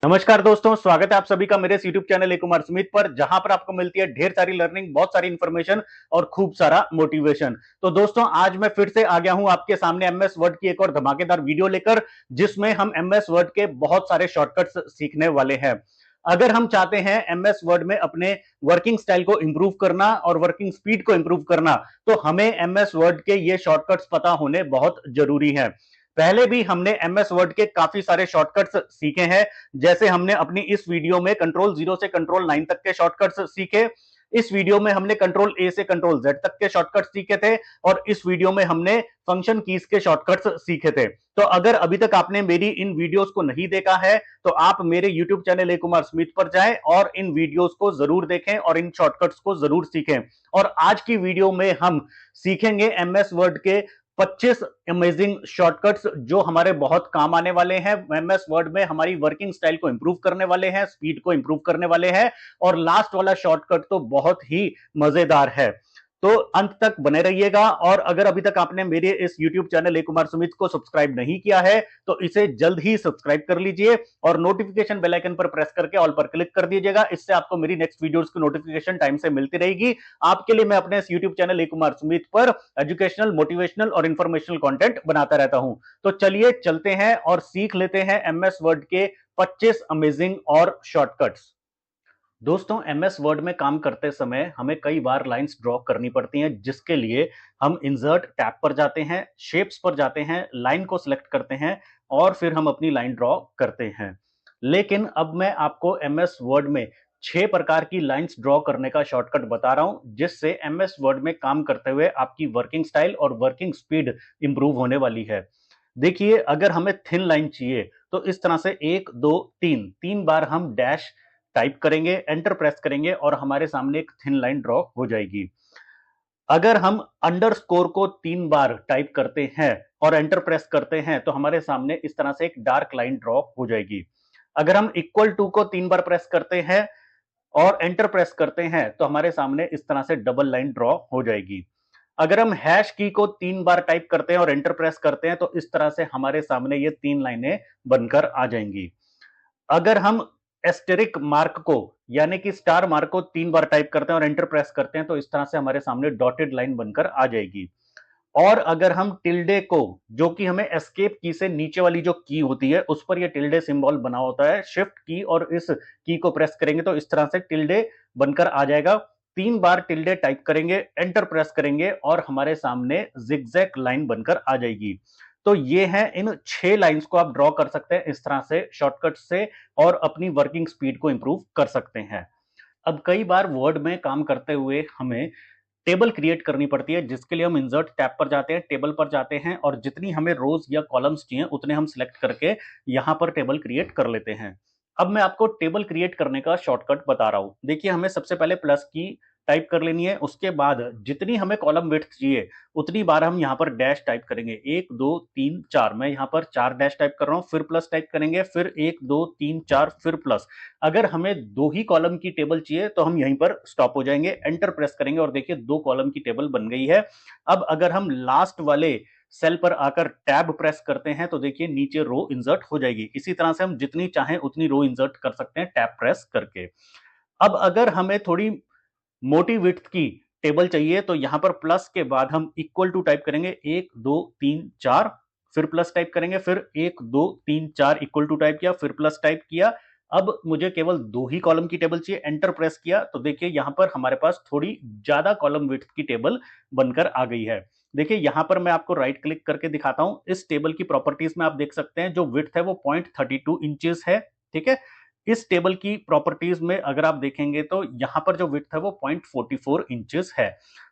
नमस्कार दोस्तों, स्वागत है आप सभी का मेरे इस YouTube चैनल ए कुमार स्मिथ पर, जहां पर आपको मिलती है ढेर सारी लर्निंग, बहुत सारी इंफॉर्मेशन और खूब सारा मोटिवेशन। तो दोस्तों, आज मैं फिर से आ गया हूं आपके सामने एमएस वर्ड की एक और धमाकेदार वीडियो लेकर, जिसमें हम एमएस वर्ड के बहुत सारे शॉर्टकट्स सीखने वाले हैं। अगर हम चाहते हैं एमएस वर्ड में अपने वर्किंग स्टाइल को इंप्रूव करना और वर्किंग स्पीड को इंप्रूव करना, तो हमें एमएस वर्ड के ये शॉर्टकट्स पता होने बहुत जरूरी है। पहले भी हमने एमएस वर्ड के काफी सारे शॉर्टकट्स सीखे हैं। जैसे हमने अपनी इस वीडियो में कंट्रोल 0 से कंट्रोल 9 तक के शॉर्टकट्स सीखे। इस वीडियो में हमने कंट्रोल ए से कंट्रोल जेड तक के शॉर्टकट्स सीखे थे। और इस वीडियो में हमने फंक्शन कीज के शॉर्टकट्स सीखे थे। तो अगर अभी तक आपने मेरी इन वीडियोस को नहीं देखा है, तो आप मेरे यूट्यूब चैनल ए कुमार स्मिथ पर जाएं और इन वीडियोस को जरूर देखें और इन शॉर्टकट्स को जरूर सीखें। और आज की वीडियो में हम सीखेंगे एमएस वर्ड के 25 अमेजिंग शॉर्टकट्स, जो हमारे बहुत काम आने वाले हैं। एमएस वर्ड में हमारी वर्किंग स्टाइल को इंप्रूव करने वाले हैं, स्पीड को इंप्रूव करने वाले हैं। और लास्ट वाला शॉर्टकट तो बहुत ही मजेदार है। तो अंत तक बने रहिएगा। और अगर अभी तक आपने मेरे इस YouTube चैनल ए कुमार सुमित को सब्सक्राइब नहीं किया है, तो इसे जल्द ही सब्सक्राइब कर लीजिए और नोटिफिकेशन बेल आइकन पर प्रेस करके ऑल पर क्लिक कर दीजिएगा। इससे आपको मेरी नेक्स्ट वीडियोस की नोटिफिकेशन टाइम से मिलती रहेगी। आपके लिए मैं अपने इस YouTube चैनल ए कुमार सुमित पर एजुकेशनल, मोटिवेशनल और इंफॉर्मेशनल कंटेंट बनाता रहता हूं। तो चलिए चलते हैं और सीख लेते हैं एमएस वर्ड के 25 अमेजिंग और शॉर्टकट्स। दोस्तों, एमएस वर्ड में काम करते समय हमें कई बार लाइंस ड्रॉ करनी पड़ती हैं, जिसके लिए हम इंसर्ट टैब पर जाते हैं, शेप्स पर जाते हैं, लाइन को सिलेक्ट करते हैं और फिर हम अपनी लाइन ड्रॉ करते हैं। लेकिन अब मैं आपको एमएस वर्ड में 6 प्रकार की लाइंस ड्रॉ करने का शॉर्टकट बता रहा हूं, जिससे एमएस वर्ड में काम करते हुए आपकी वर्किंग स्टाइल और वर्किंग स्पीड इंप्रूव होने वाली है। देखिए, अगर हमें थिन लाइन चाहिए तो इस तरह से 1 2 3 तीन बार हम डैश टाइप करेंगे, एंटर प्रेस करेंगे और हमारे सामने एक थिन लाइन ड्रॉ हो जाएगी। अगर हम अंडरस्कोर को 3 बार टाइप करते हैं और एंटर प्रेस करते हैं, तो हमारे सामने इस तरह से एक डार्क लाइन ड्रॉ हो जाएगी। अगर हम इक्वल टू को 3 बार प्रेस करते हैं और एंटर प्रेस करते हैं, तो हमारे सामने इस तरह से डबल लाइन ड्रॉ हो जाएगी। अगर हम हैश की को 3 बार टाइप करते हैं और एंटर प्रेस करते हैं, तो इस तरह से हमारे सामने ये 3 लाइनें बनकर आ जाएंगी। अगर हम एस्टेरिक मार्क को, यानी कि स्टार मार्क को 3 बार टाइप करते हैं और एंटर प्रेस करते हैं, तो इस तरह से हमारे सामने डॉटेड लाइन बनकर आ जाएगी। और अगर हम टिल्डे को, जो कि हमें एस्केप की से नीचे वाली जो की होती है उस पर ये टिल्डे सिंबल बना होता है, शिफ्ट की और इस की को प्रेस करेंगे तो इस तरह से टिल्डे बनकर आ जाएगा। 3 बार टिल्डे टाइप करेंगे, एंटर प्रेस करेंगे और हमारे सामने जिगजैग लाइन बनकर आ जाएगी। तो ये है, इन 6 लाइंस को आप ड्रॉ कर सकते हैं इस तरह से शॉर्टकट से और अपनी वर्किंग स्पीड को इंप्रूव कर सकते हैं। अब कई बार वर्ड में काम करते हुए हमें टेबल क्रिएट करनी पड़ती है, जिसके लिए हम इंसर्ट टैब पर जाते हैं, टेबल पर जाते हैं और जितनी हमें रोज या कॉलम्स चाहिए उतने हम सिलेक्ट करके यहां पर टेबल क्रिएट कर लेते हैं। अब मैं आपको टेबल क्रिएट करने का शॉर्टकट बता रहा हूं। देखिए, हमें सबसे पहले प्लस की टाइप कर लेनी है। उसके बाद जितनी हमें कॉलम विड्थ चाहिए उतनी बार हम यहाँ पर डैश टाइप करेंगे। 1 2 3 4, मैं यहाँ पर 4 डैश टाइप कर रहा हूँ, फिर प्लस टाइप करेंगे, फिर 1 2 3 4 फिर प्लस। अगर हमें 2 ही कॉलम की टेबल चाहिए तो हम यहीं पर स्टॉप हो जाएंगे, एंटर प्रेस करेंगे और देखिए 2 कॉलम की टेबल बन गई है। अब अगर हम लास्ट वाले सेल पर आकर टैब प्रेस करते हैं, तो देखिए नीचे रो इंसर्ट हो जाएगी। इसी तरह से हम जितनी चाहें उतनी रो इंसर्ट कर सकते हैं टैब प्रेस करके। अब अगर हमें थोड़ी मोटी विड्थ की टेबल चाहिए, तो यहां पर प्लस के बाद हम इक्वल टू टाइप करेंगे, 1 2 3 4, फिर प्लस टाइप करेंगे, फिर 1 2 3 4 इक्वल टू टाइप किया, फिर प्लस टाइप किया। अब मुझे केवल 2 ही कॉलम की टेबल चाहिए, एंटर प्रेस किया, तो देखिए यहां पर हमारे पास थोड़ी ज्यादा कॉलम विड्थ की टेबल बनकर आ गई है। देखिए यहां पर मैं आपको राइट क्लिक करके दिखाता हूं। इस टेबल की प्रॉपर्टीज में आप देख सकते हैं, जो विड्थ है वो 0.32 इंचेस है। ठीक है, इस टेबल की प्रॉपर्टीज में अगर आप देखेंगे तो यहां पर जो विड्थ है वो 0.44 इंचेस है।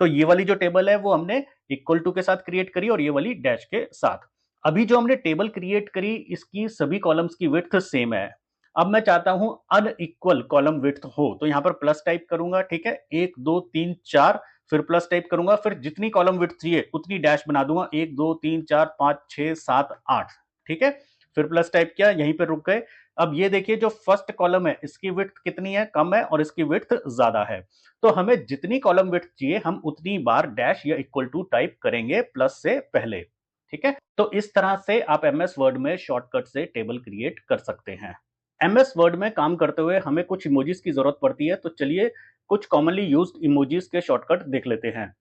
तो ये वाली जो टेबल है वो हमने इक्वल टू के साथ क्रिएट करी और ये वाली डैश के साथ। अभी जो हमने टेबल क्रिएट करी, इसकी सभी कॉलम्स की विड्थ सेम है। अब मैं चाहता हूं अनइक्वल कॉलम विड्थ हो, तो यहां पर प्लस टाइप करूंगा। ठीक है, 1 2 3 4, फिर प्लस टाइप करूंगा, फिर जितनी कॉलम विड्थ चाहिए उतनी डैश बना दूंगा, 1 2 3 4 5 6 7 8। ठीक है, फिर प्लस टाइप किया, यहीं पर रुक गए। अब ये देखिए, जो फर्स्ट कॉलम है इसकी विड्थ कितनी है, कम है, और इसकी विड्थ ज्यादा है। तो हमें जितनी कॉलम विड्थ चाहिए हम उतनी बार डैश या इक्वल टू टाइप करेंगे प्लस से पहले। ठीक है, तो इस तरह से आप एमएस वर्ड में शॉर्टकट से टेबल क्रिएट कर सकते हैं। एमएस वर्ड में काम करते हुए हमें कुछ इमोजीज की जरूरत पड़ती है, तो चलिए कुछ कॉमनली यूज्ड इमोजीज के शॉर्टकट देख लेते हैं।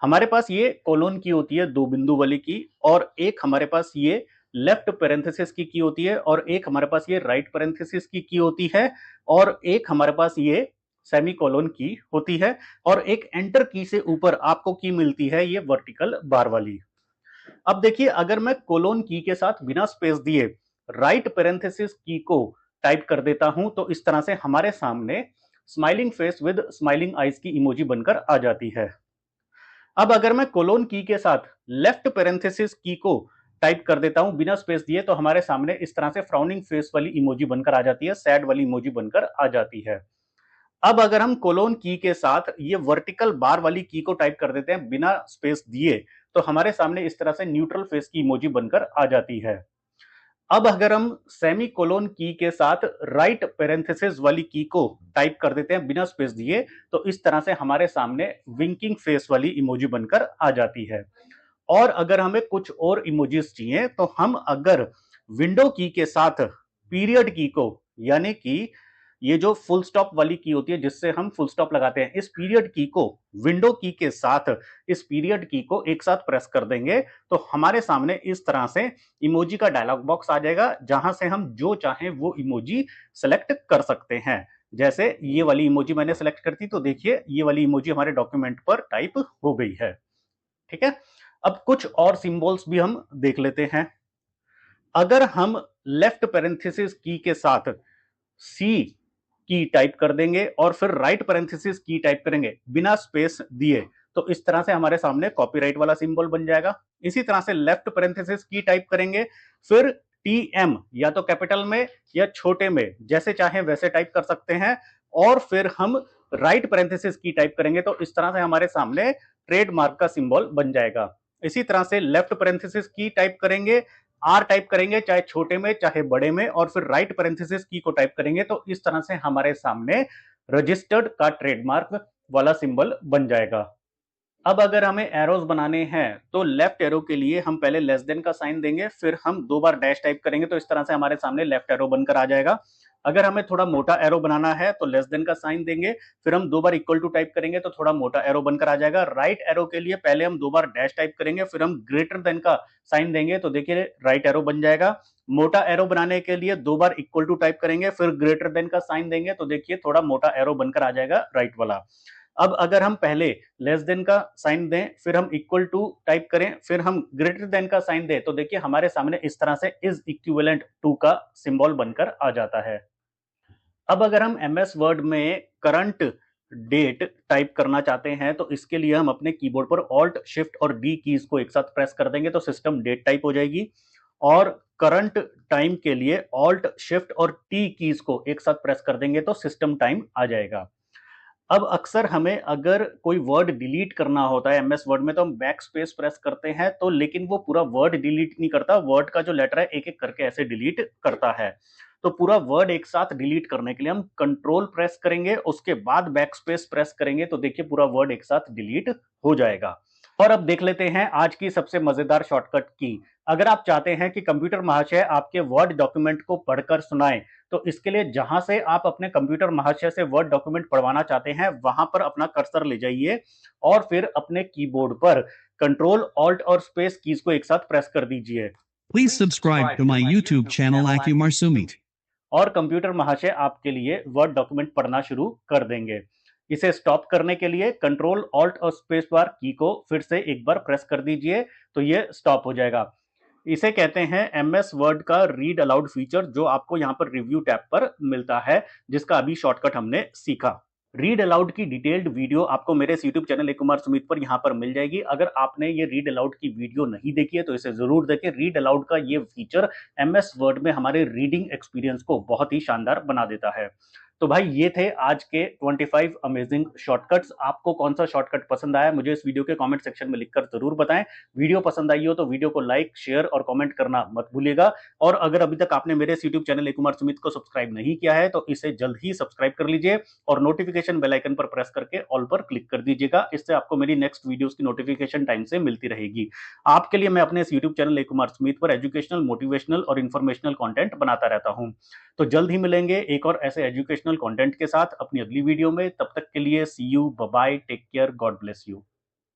हमारे पास ये कोलोन की होती है, दो बिंदु वाली की, और एक हमारे पास ये लेफ्ट पेरेंथेसिस की होती है, और एक हमारे पास ये राइट पेरेंथेसिस की होती है, और एक हमारे पास ये सेमी कोलोन की होती है, और एक एंटर की से ऊपर आपको की मिलती है ये वर्टिकल बार वाली। अब देखिए, अगर मैं कोलोन की के साथ बिना स्पेस दिए राइट पेरेंथेसिस की को टाइप कर देता हूं, तो इस तरह से हमारे सामने smiling face with smiling eyes की इमोजी बनकर आ जाती है। अब अगर मैं कोलोन की के साथ लेफ्ट पेरेंथेसिस की को टाइप कर देता हूं बिना स्पेस दिए, तो हमारे सामने इस तरह से फ्राउनिंग फेस वाली इमोजी बनकर आ जाती है, सैड वाली इमोजी बनकर आ जाती है। अब अगर हम कोलोन की के साथ ये वर्टिकल बार वाली की को टाइप कर देते हैं बिना स्पेस दिए, तो हमारे सामने इस तरह से न्यूट्रल फेस की इमोजी बनकर आ जाती है। अब अगर हम सेमी कोलोन की के साथ राइट पेरेंथेसिस वाली की को टाइप कर देते हैं बिना स्पेस दिए, तो इस तरह से हमारे सामने विंकिंग फेस वाली इमोजी बनकर आ जाती है। और अगर हमें कुछ और इमोजीज चाहिए, तो हम अगर विंडो की के साथ पीरियड की को, यानी कि ये जो फुल स्टॉप वाली की होती है जिससे हम फुल स्टॉप लगाते हैं, इस पीरियड की को विंडो की के साथ इस पीरियड की को एक साथ प्रेस कर देंगे, तो हमारे सामने इस तरह से इमोजी का डायलॉग बॉक्स आ जाएगा, जहां से हम जो चाहें वो इमोजी सेलेक्ट कर सकते हैं। जैसे ये वाली इमोजी मैंने सेलेक्ट कर दी, तो देखिए ये वाली इमोजी हमारे डॉक्यूमेंट पर टाइप हो गई है। ठीक है, अब कुछ और सिंबल्स भी हम देख लेते हैं। अगर हम लेफ्ट पेरेंथेसिस की के साथ सी की टाइप कर देंगे और फिर राइट पेरेंथेसिस की टाइप करेंगे बिना स्पेस दिए, तो इस तरह से हमारे सामने कॉपीराइट वाला सिंबल बन जाएगा। इसी तरह से लेफ्ट पेरेंथेसिस की टाइप करेंगे, फिर टीएम या तो कैपिटल में या छोटे में, जैसे चाहे वैसे टाइप कर सकते हैं, और फिर हम राइट पेरेंथेसिस की टाइप करेंगे, तो इस तरह से हमारे सामने ट्रेडमार्क का सिंबल बन जाएगा। इसी तरह से लेफ्ट पेरेंथेसिस की टाइप करेंगे, आर टाइप करेंगे चाहे छोटे में चाहे बड़े में, और फिर राइट पेरेंथेसिस की को टाइप करेंगे, तो इस तरह से हमारे सामने रजिस्टर्ड का ट्रेडमार्क वाला सिंबल बन जाएगा। अब अगर हमें एरोज बनाने हैं, तो लेफ्ट एरो के लिए हम पहले लेस देन का साइन देंगे, फिर हम दो बार डैश टाइप करेंगे, तो इस तरह से हमारे सामने लेफ्ट एरो बनकर आ जाएगा। अगर हमें थोड़ा मोटा एरो बनाना है, तो लेस देन का साइन देंगे, फिर हम दो बार इक्वल टू टाइप करेंगे, तो थोड़ा मोटा एरो बनकर आ जाएगा। राइट एरो के लिए पहले हम दो बार डैश टाइप करेंगे, फिर हम ग्रेटर देन का साइन देंगे, तो देखिए राइट एरो बन जाएगा। मोटा एरो बनाने के लिए दो बार इक्वल टू टाइप करेंगे, फिर ग्रेटर देन का साइन देंगे, तो देखिए थोड़ा मोटा एरो बनकर आ जाएगा राइट वाला। अब अगर हम पहले लेस देन का साइन दें, फिर हम इक्वल टू टाइप करें, फिर हम ग्रेटर देन का साइन दें, तो देखिए हमारे सामने इस तरह से इज इक्विवेलेंट टू का सिंबल बनकर आ जाता है। अब अगर हम एमएस वर्ड में करंट डेट टाइप करना चाहते हैं, तो इसके लिए हम अपने कीबोर्ड पर ऑल्ट शिफ्ट और डी कीज को एक साथ प्रेस कर देंगे, तो सिस्टम डेट टाइप हो जाएगी। और करंट टाइम के लिए ऑल्ट शिफ्ट और टी कीज को एक साथ प्रेस कर देंगे, तो सिस्टम टाइम आ जाएगा। अब अक्सर हमें अगर कोई वर्ड डिलीट करना होता है एमएस वर्ड में, तो हम बैक स्पेस प्रेस करते हैं, तो लेकिन वो पूरा वर्ड डिलीट नहीं करता, वर्ड का जो लेटर है एक एक करके ऐसे डिलीट करता है। तो पूरा वर्ड एक साथ डिलीट करने के लिए हम कंट्रोल प्रेस करेंगे, उसके बाद बैक स्पेस प्रेस करेंगे, तो देखिए पूरा वर्ड एक साथ डिलीट हो जाएगा। और अब देख लेते हैं आज की सबसे मजेदार शॉर्टकट की। अगर आप चाहते हैं कि कंप्यूटर महाशय आपके वर्ड डॉक्यूमेंट को पढ़कर सुनाएं, तो इसके लिए जहां से आप अपने कंप्यूटर महाशय से वर्ड डॉक्यूमेंट पढ़वाना चाहते हैं, वहां पर अपना कर्सर ले जाइए और फिर अपने कीबोर्ड पर कंट्रोल ऑल्ट और स्पेस कीज को एक साथ प्रेस कर दीजिए। Please subscribe to my YouTube channel AcuMarsumit. और कंप्यूटर महाशय आपके लिए वर्ड डॉक्यूमेंट पढ़ना शुरू कर देंगे। इसे स्टॉप करने के लिए कंट्रोल ऑल्ट और स्पेस बार की को फिर से एक बार प्रेस कर दीजिए, तो ये स्टॉप हो जाएगा। इसे कहते हैं एमएस वर्ड का रीड अलाउड फीचर, जो आपको यहाँ पर रिव्यू टैब पर मिलता है, जिसका अभी शॉर्टकट हमने सीखा। रीड अलाउड की डिटेल्ड वीडियो आपको मेरे यूट्यूब चैनल ए कुमार सुमित पर यहाँ पर मिल जाएगी। अगर आपने ये रीड अलाउड की वीडियो नहीं देखी है, तो इसे जरूर देखें। रीड अलाउड का ये फीचर एमएस वर्ड में हमारे रीडिंग एक्सपीरियंस को बहुत ही शानदार बना देता है। तो भाई ये थे आज के 25 अमेजिंग शॉर्टकट्स। आपको कौन सा शॉर्टकट पसंद आया मुझे इस वीडियो के कमेंट सेक्शन में लिखकर जरूर बताएं। वीडियो पसंद आई हो तो वीडियो को लाइक, शेयर और कमेंट करना मत भूलिएगा। और अगर अभी तक आपने मेरे यूट्यूब चैनल ए कुमार सुमित को सब्सक्राइब नहीं किया है, तो इसे जल्द ही सब्सक्राइब कर लीजिए और नोटिफिकेशन बेल आइकन पर प्रेस करके ऑल पर क्लिक कर दीजिएगा। इससे आपको मेरी नेक्स्ट वीडियोस की नोटिफिकेशन टाइम से मिलती रहेगी। आपके लिए मैं अपने यूट्यूब चैनल ए कुमार सुमित पर एजुकेशनल, मोटिवेशनल और इन्फॉर्मेशनल कंटेंट बनाता रहता हूं। तो जल्द ही मिलेंगे एक और ऐसे एजुकेशनल कंटेंट के साथ अपनी अगली वीडियो में। तब तक के लिए see you, bye bye, take care, God bless you.